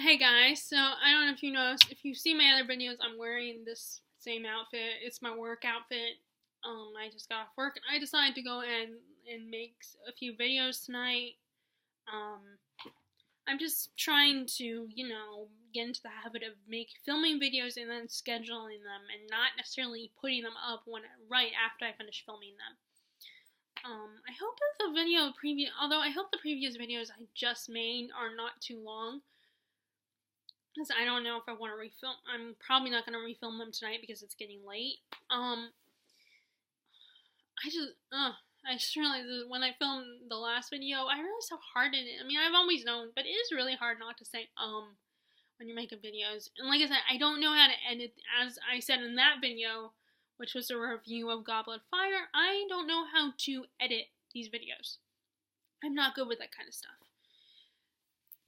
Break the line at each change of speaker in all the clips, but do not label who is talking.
Hey guys, so I don't know if you noticed, if you see my other videos, I'm wearing this same outfit. It's my work outfit. I just got off work and I decided to go and make a few videos tonight. Um, I'm just trying to, get into the habit of filming videos and then scheduling them and not necessarily putting them up right after I finish filming them. I hope that although I hope the previous videos I just made are not too long. Because I don't know if I want to refilm. I'm probably not going to refilm them tonight because it's getting late. I just realized that when I filmed the last video, I realized how hard it is. I mean, I've always known, but it is really hard not to say, when you're making videos. And like I said, I don't know how to edit, as I said in that video, which was a review of Goblet of Fire, I don't know how to edit these videos. I'm not good with that kind of stuff.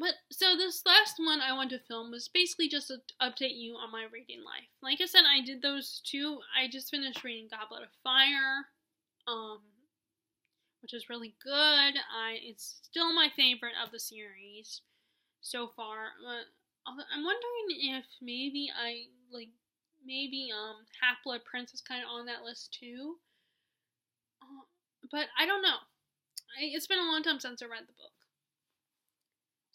But, so this last one I wanted to film was basically just to update you on my reading life. Like I said, I did those two. I just finished reading Goblet of Fire, which is really good. It's still my favorite of the series so far. I'm wondering if maybe Half-Blood Prince is kind of on that list too. But I don't know. It's been a long time since I read the book.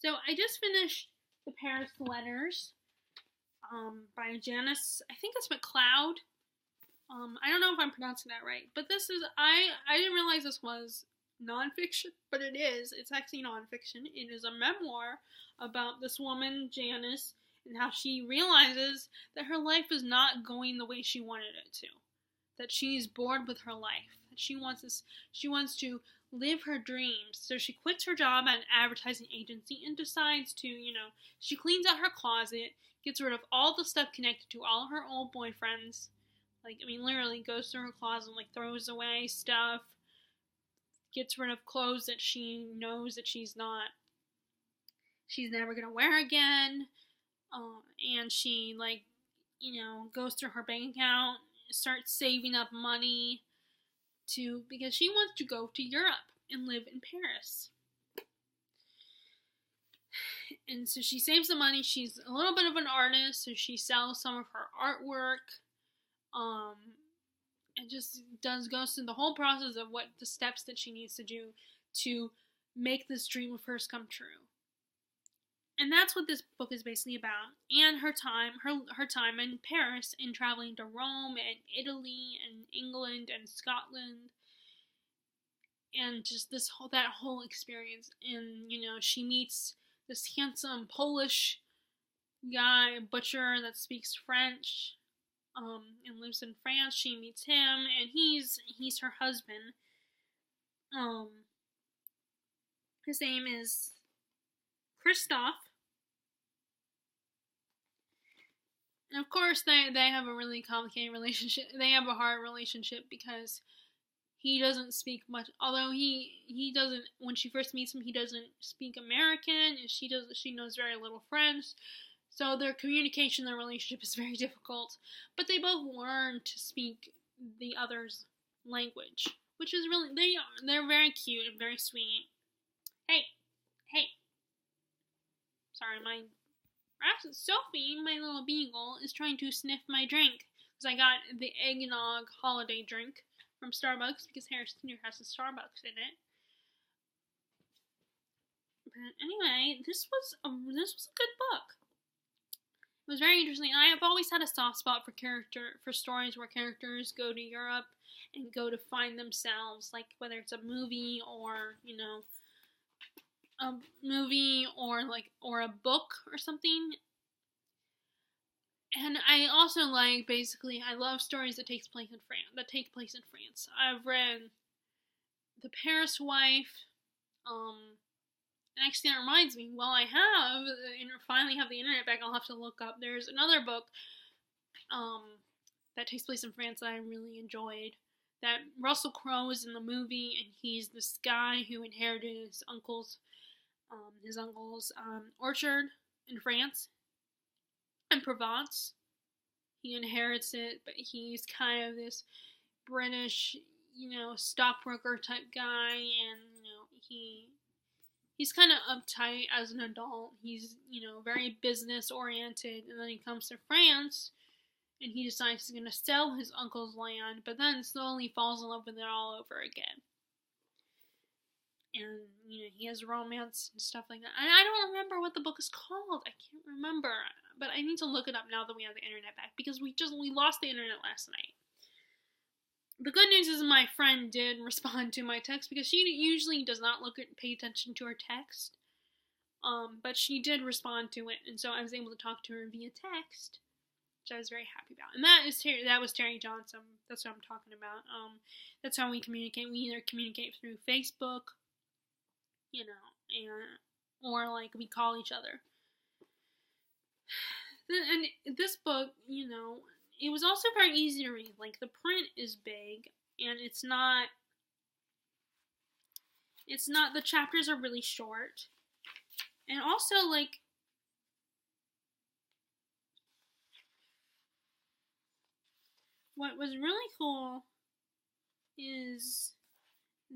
So I just finished The Paris Letters by Janice, I think it's McLeod. I don't know if I'm pronouncing that right, but this is, I didn't realize this was nonfiction, but it is. It's actually nonfiction. It is a memoir about this woman, Janice, and how she realizes that her life is not going the way she wanted it to. That she's bored with her life. That she wants to live her dreams. So she quits her job at an advertising agency and decides to, she cleans out her closet, gets rid of all the stuff connected to all her old boyfriends. Literally goes through her closet and, throws away stuff, gets rid of clothes that she knows that she's never gonna wear again. And she, goes through her bank account, starts saving up money because she wants to go to Europe and live in Paris. And so she saves the money. She's a little bit of an artist, so she sells some of her artwork. And just goes through the whole process of what the steps that she needs to do to make this dream of hers come true. And that's what this book is basically about. And her time in Paris and traveling to Rome and Italy and England and Scotland. And just that whole experience. And, she meets this handsome Polish guy, butcher, that speaks French, and lives in France. She meets him, and he's her husband. His name is Christophe. And of course, they have a really complicated relationship. They have a hard relationship because he doesn't speak much. Although he doesn't. When she first meets him, he doesn't speak American, and she knows very little French. So their communication, their relationship is very difficult. But they both learn to speak the other's language, which is really they're very cute and very sweet. Hey. Sorry, Sophie, my little beagle, is trying to sniff my drink because I got the eggnog holiday drink from Starbucks because Harris Teeter has a Starbucks in it. But anyway, this was a good book. It was very interesting. I have always had a soft spot for stories where characters go to Europe and go to find themselves, whether it's a movie or or a book or something. And I also I love stories that take place in France. I've read The Paris Wife. And actually, that reminds me. While I finally have the internet back, I'll have to look up. There's another book, that takes place in France that I really enjoyed. That Russell Crowe is in the movie, and he's this guy who inherited his uncle's orchard in France, in Provence. He inherits it, but he's kind of this British, stockbroker type guy, and he he's kind of uptight as an adult. He's, very business oriented, and then he comes to France and he decides he's going to sell his uncle's land, but then slowly falls in love with it all over again. And, he has romance and stuff like that. And I don't remember what the book is called. I can't remember. But I need to look it up now that we have the internet back, because we lost the internet last night. The good news is my friend did respond to my text, because she usually does not pay attention to her text. But she did respond to it, and so I was able to talk to her via text, which I was very happy about. And that was Terry Johnson. That's what I'm talking about. That's how we communicate. We either communicate through Facebook, or like we call each other. And this book, it was also very easy to read. Like, the print is big, and it's not, the chapters are really short. And also, like, what was really cool is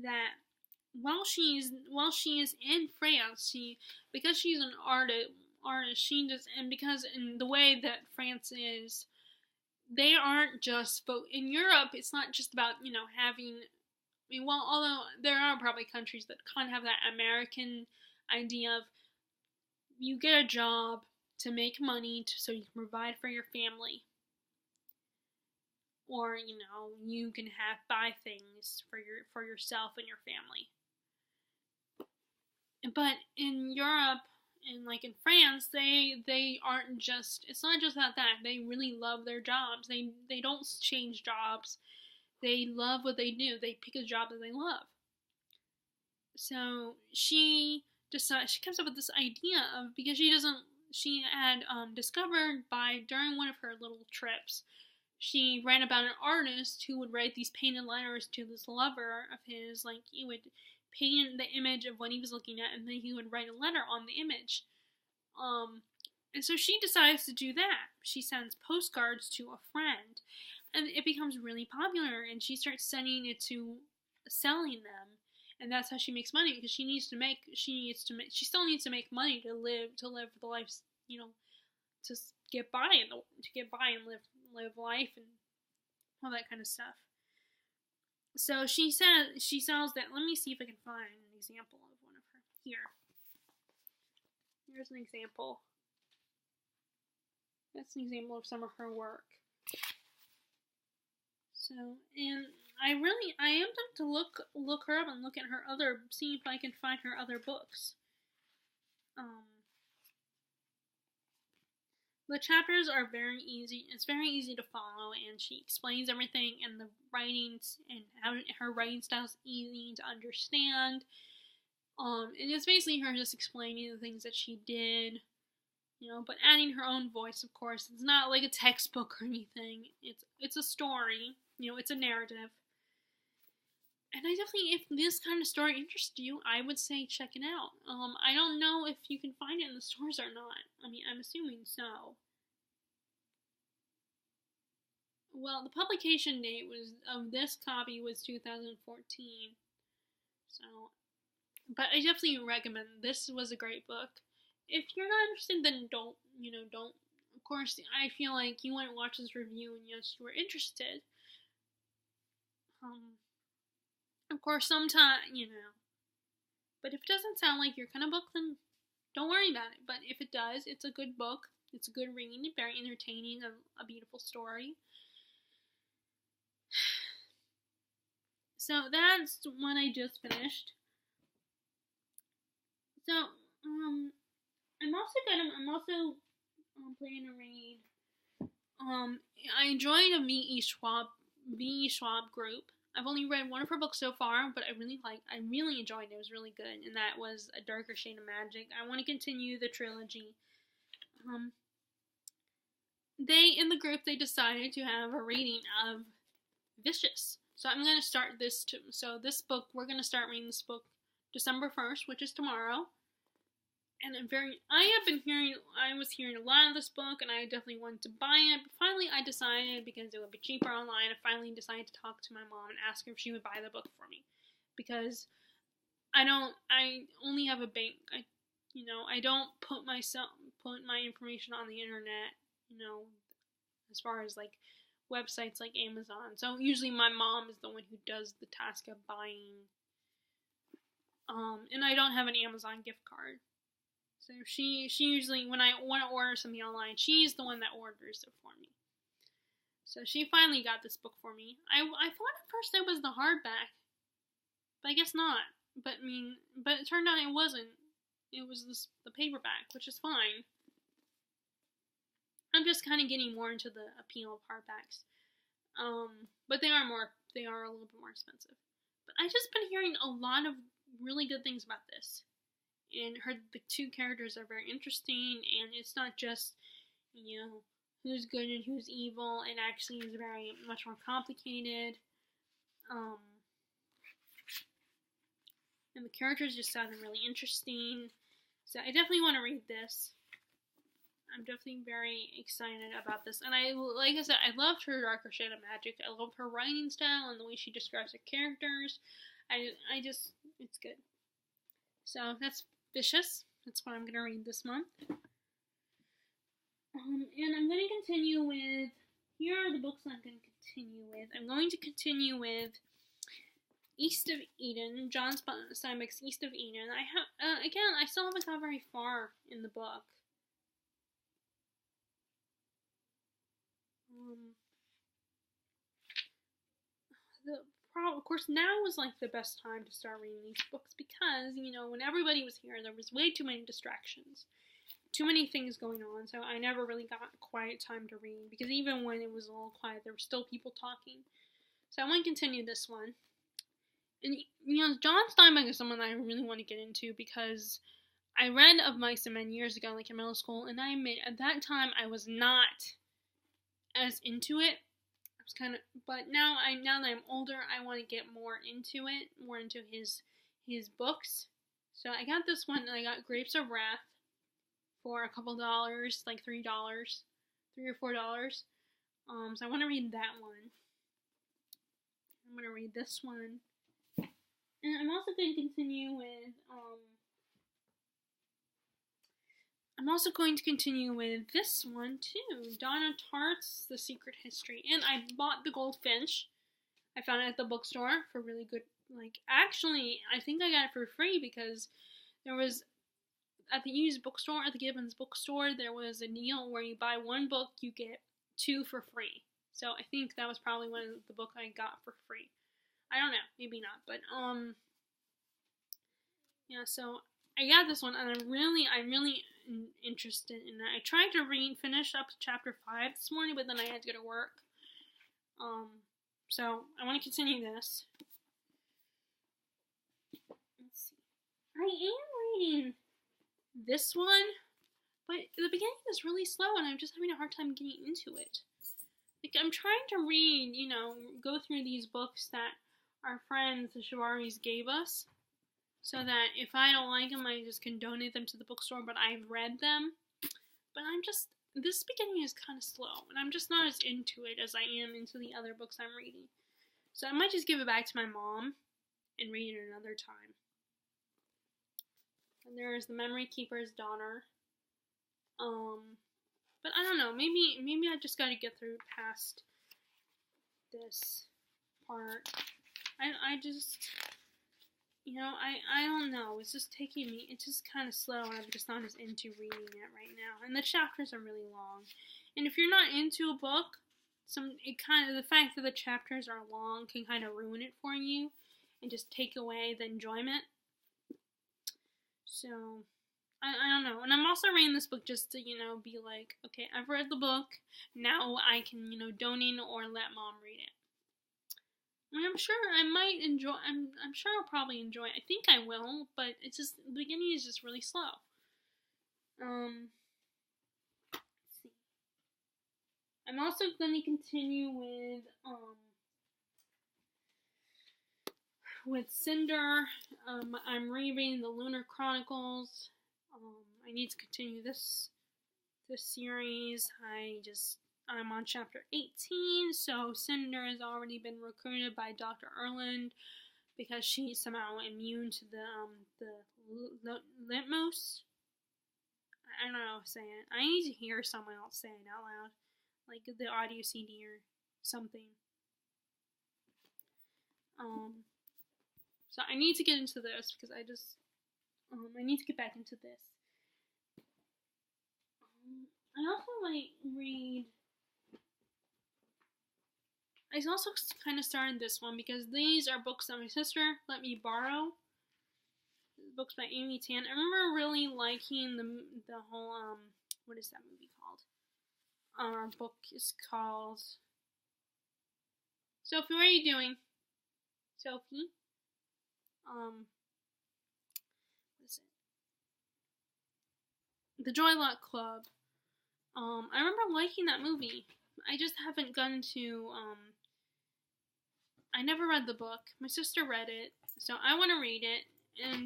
that while she is in France, because she's an artist, she does, and because in the way that France is, they aren't just, but in Europe, it's not just about, having, although there are probably countries that kind of have that American idea of, you get a job to make money so you can provide for your family. Or, you can buy things for yourself and your family. But in Europe, and like in France, they aren't just, it's not just about that. They really love their jobs. They don't change jobs. They love what they do. They pick a job that they love. So she comes up with this idea of, because she had discovered during one of her little trips, she read about an artist who would write these painted letters to this lover of his. Like, he would paint the image of what he was looking at, and then he would write a letter on the image. And so she decides to do that. She sends postcards to a friend, and it becomes really popular, and she starts selling them, and that's how she makes money, because she still needs to make money to live the life, to get by and live life and all that kind of stuff. So she sells that. Let me see if I can find an example of one of her here. Here's an example. That's an example of some of her work. So, and I am tempted to look her up and look at her see if I can find her other books. The chapters are very easy. It's very easy to follow, and she explains everything, and the writings, and how her writing style is easy to understand. And it's basically her just explaining the things that she did, but adding her own voice, of course. It's not like a textbook or anything. It's a story, it's a narrative. And I definitely, if this kind of story interests you, I would say check it out. I don't know if you can find it in the stores or not. I mean, I'm assuming so. Well, the publication date of this copy was 2014. So, but I definitely recommend. This was a great book. If you're not interested, then don't. Of course, I feel like you wouldn't watch this review unless you were interested. Of course, sometimes, but if it doesn't sound like your kind of book, then don't worry about it. But if it does, it's a good book. It's a good read, very entertaining, a beautiful story. So that's one I just finished. So, I'm also planning to read. I joined a V.E. Schwab group. I've only read one of her books so far, but I really enjoyed it. It was really good, and that was A Darker Shade of Magic. I want to continue the trilogy. In the group, they decided to have a reading of Vicious. So I'm going to start this too. So this book, we're going to start reading this book December 1st, which is tomorrow. And I was hearing a lot of this book, and I definitely wanted to buy it. But finally, I decided, because it would be cheaper online, I finally decided to talk to my mom and ask her if she would buy the book for me. Because I only have a bank. I don't put my information on the internet, as far as like websites like Amazon. So usually my mom is the one who does the task of buying. And I don't have an Amazon gift card. So she usually, when I want to order something online, she's the one that orders it for me. So she finally got this book for me. I thought at first it was the hardback, but I guess not. But it turned out it wasn't. It was the paperback, which is fine. I'm just kind of getting more into the appeal of hardbacks. But they are a little bit more expensive. But I just been hearing a lot of really good things about this. And the two characters are very interesting, and it's not just, who's good and who's evil. It actually is very much more complicated. And the characters just sounded really interesting. So I definitely want to read this. I'm definitely very excited about this. And like I said, I loved her Darker Shade of Magic. I loved her writing style and the way she describes her characters. It's good. So that's Vicious. That's what I'm going to read this month. And I'm going to continue with, here are the books I'm going to continue with. I'm going to continue with East of Eden, John Steinbeck's East of Eden. I still haven't got very far in the book. Of course, now was like the best time to start reading these books because, when everybody was here, there was way too many distractions. Too many things going on, so I never really got quiet time to read, because even when it was a little quiet, there were still people talking. So I want to continue this one. And, John Steinbeck is someone that I really want to get into, because I read Of Mice and Men years ago, like in middle school, and I admit, at that time, I was not as into it. I was kind of, but now that I'm older, I want to get more into it, more into his books. So I got this one, and I got Grapes of Wrath for a couple dollars, like $3 or $4. So I want to read that one. I'm going to read this one. And I'm also going to continue with this one too, Donna Tartt's The Secret History. And I bought The Goldfinch. I found it at the bookstore for really good, actually, I think I got it for free because there was, at the used bookstore, at the Gibbons bookstore, there was a deal where you buy one book, you get 2 for free. So I think that was probably one of the book I got for free. I don't know, maybe not, but yeah. So I got this one, and I'm really interested in that. I tried to finish up chapter 5 this morning, but then I had to go to work. So I want to continue this. Let's see. I am reading this one, but the beginning is really slow, and I'm just having a hard time getting into it. I'm trying to read, go through these books that our friends, the Shivaris, gave us, so that if I don't like them, I just can donate them to the bookstore, but I've read them. But this beginning is kind of slow, and I'm just not as into it as I am into the other books I'm reading. So I might just give it back to my mom and read it another time. And there's The Memory Keeper's Daughter. But I don't know, maybe I just gotta get through past this part. I just, I don't know, it's just taking me, it's just kind of slow, and I'm just not as into reading it right now, and the chapters are really long, and if you're not into a book, the fact that the chapters are long can kind of ruin it for you, and just take away the enjoyment. So, I don't know, and I'm also reading this book just to, be like, okay, I've read the book, now I can, donate or let mom read it. I mean, I'm sure I might enjoy, I'm sure I'll probably enjoy it. I think I will, but it's just, the beginning is just really slow. Let's see. I'm also going to continue with Cinder. I'm rereading the Lunar Chronicles. I need to continue this series. I'm on chapter 18, so Cinder has already been recruited by Dr. Erland because she's somehow immune to the litmos. I don't know how to say it. I need to hear someone else say it out loud, like the audio CD or something. So I need to get into this because I need to get back into this. I also might read. I also kind of started this one because these are books that my sister let me borrow. Books by Amy Tan. I remember really liking the whole what is that movie called? Our book is called Sophie. What are you doing, Sophie? What is it? The Joy Luck Club. I remember liking that movie. I just haven't gone to I never read the book. My sister read it, so I want to read it.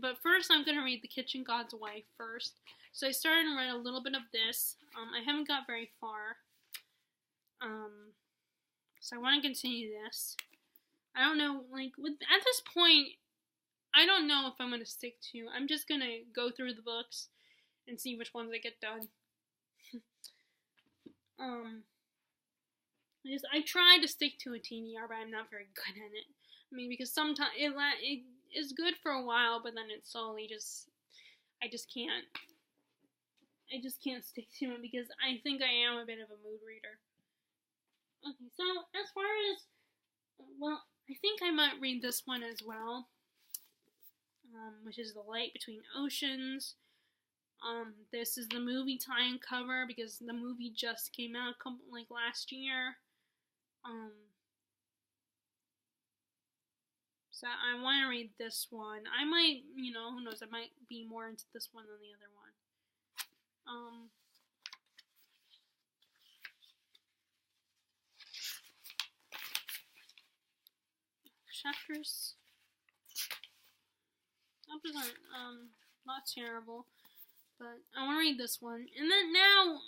But first, I'm gonna read The Kitchen God's Wife first. So I started and read a little bit of this. I haven't got very far. So I want to continue this. I don't know, like at this point, I don't know if I'm gonna stick to. I'm just gonna go through the books and see which ones I get done. I try to stick to a TBR, but I'm not very good at it. I mean, because sometimes it is good for a while, but then it slowly I just can't stick to it because I think I am a bit of a mood reader. Okay, so as far as, well, I think I might read this one as well, which is The Light Between Oceans. This is the movie tie-in cover because the movie just came out like last year. So I want to read this one. I might, who knows, I might be more into this one than the other one. Chapters aren't, not terrible, but I want to read this one. And then now,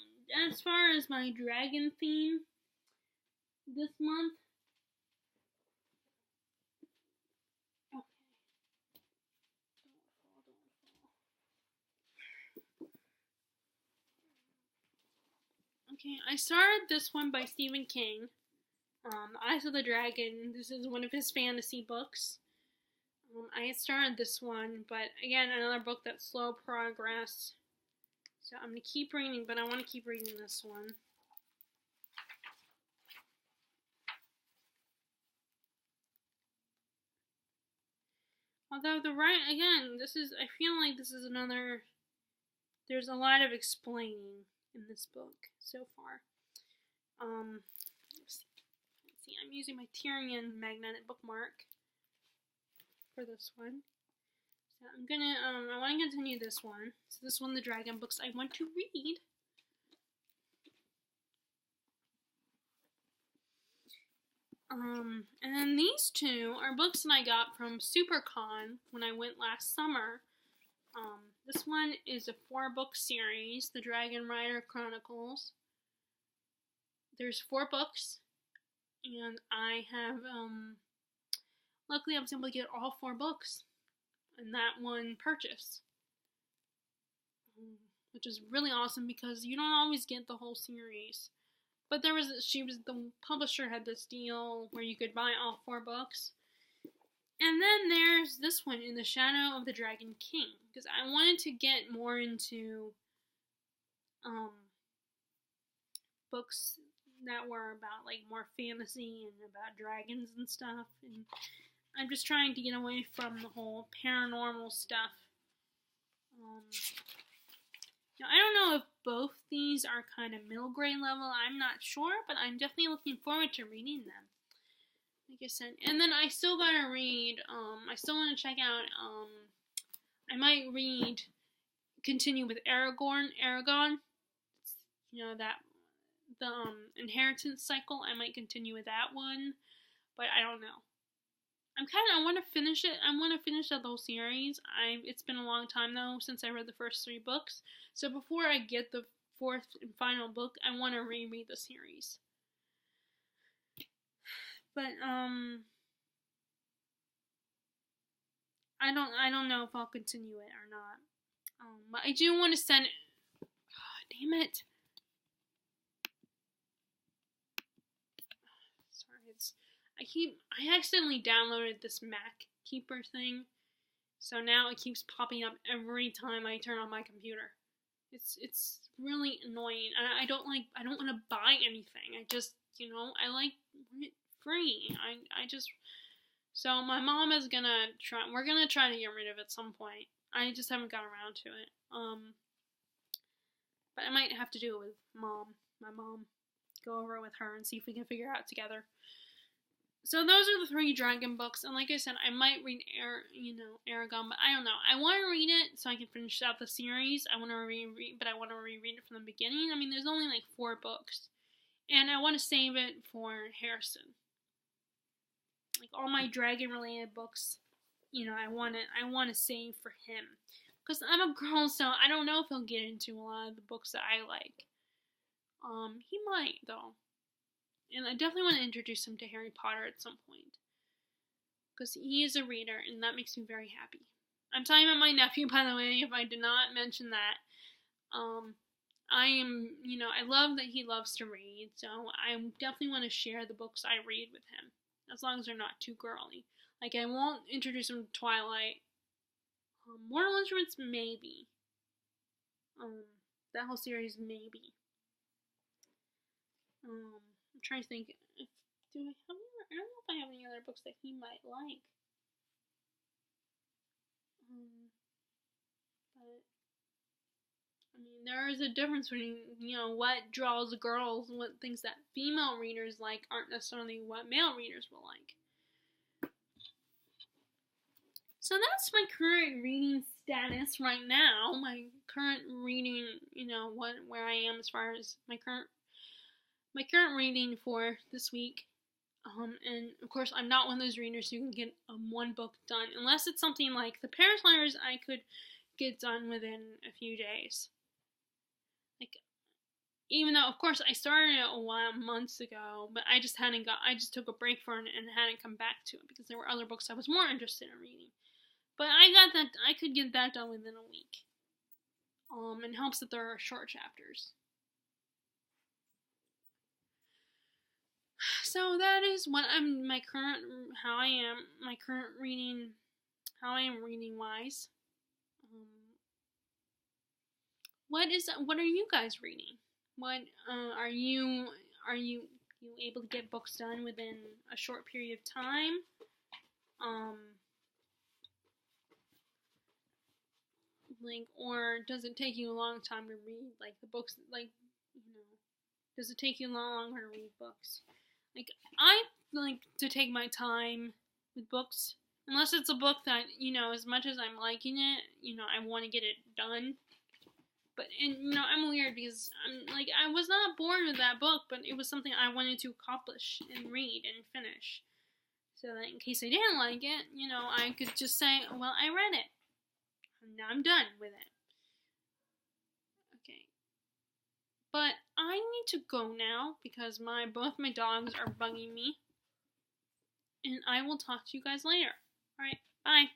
as far as my dragon theme this month, okay, I started this one by Stephen King. Eyes of the Dragon. This is one of his fantasy books. I had started this one, but again, another book that's slow progress. So I'm going to keep reading, but I want to keep reading this one. Although I feel like this is another, there's a lot of explaining in this book so far. Let's see, I'm using my Tyrion magnetic bookmark for this one. So I'm gonna, I want to continue this one. So this one, the dragon books I want to read. And then these two are books that I got from SuperCon when I went last summer. This one is a 4-book series, The Dragon Rider Chronicles. There's 4 books, and I have, luckily I was able to get all 4 books in that one purchase, which is really awesome because you don't always get the whole series. But the publisher had this deal where you could buy all 4 books. And then there's this one, In the Shadow of the Dragon King, because I wanted to get more into books that were about like more fantasy and about dragons and stuff. And I'm just trying to get away from the whole paranormal stuff. Now, I don't know if both these are kind of middle grade level. I'm not sure, but I'm definitely looking forward to reading them. Like I said, and then I still gotta read. I still want to check out. I might continue with Aragon. That the inheritance cycle. I might continue with that one, but I don't know. I want to finish it. I want to finish the whole series. It's been a long time though since I read the first 3 books. So before I get the 4th and final book, I want to reread the series. But I don't know if I'll continue it or not. But I do want to send. Oh, damn it! Sorry, I accidentally downloaded this Mac Keeper thing, so now it keeps popping up every time I turn on my computer. It's really annoying. I don't want to buy anything. I just, I like it free. I just. So my mom is gonna try. We're gonna try to get rid of it at some point. I just haven't got around to it. But I might have to do it with my mom. Go over it with her and see if we can figure it out together. So those are the 3 dragon books, and like I said, I might read Eragon, but I don't know. I want to read it so I can finish out the series. I want to reread it from the beginning. I mean, there's only like 4 books, and I want to save it for Harrison. Like all my dragon-related books, I want to save for him, because I'm a girl, so I don't know if he'll get into a lot of the books that I like. He might though. And I definitely want to introduce him to Harry Potter at some point. Because he is a reader, and that makes me very happy. I'm talking about my nephew, by the way, if I did not mention that. I love that he loves to read, so I definitely want to share the books I read with him. As long as they're not too girly. Like, I won't introduce him to Twilight. Mortal Instruments, maybe. That whole series, maybe. I'm trying to think. I don't know if I have any other books that he might like. But I mean, there is a difference between what draws girls, what things that female readers like aren't necessarily what male readers will like. So that's my current reading status right now. My current reading, where I am as far as my current reading for this week. And of course, I'm not one of those readers who can get one book done. Unless it's something like The Paris Letters, I could get done within a few days. Like, even though, of course, I started it months ago, but I just took a break for it and hadn't come back to it because there were other books I was more interested in reading. But I could get that done within a week. It helps that there are short chapters. So that is what how I am reading wise. What are you guys reading? What are you able to get books done within a short period of time? Or does it take you a long time to read the books? Does it take you longer to read books? I like to take my time with books, unless it's a book that as much as I'm liking it, I want to get it done. But I'm weird because I was not bored with that book, but it was something I wanted to accomplish and read and finish. So that in case I didn't like it, I could just say, well, I read it. And now I'm done with it. Okay. But I need to go now because both my dogs are bugging me. And I will talk to you guys later. Alright, bye.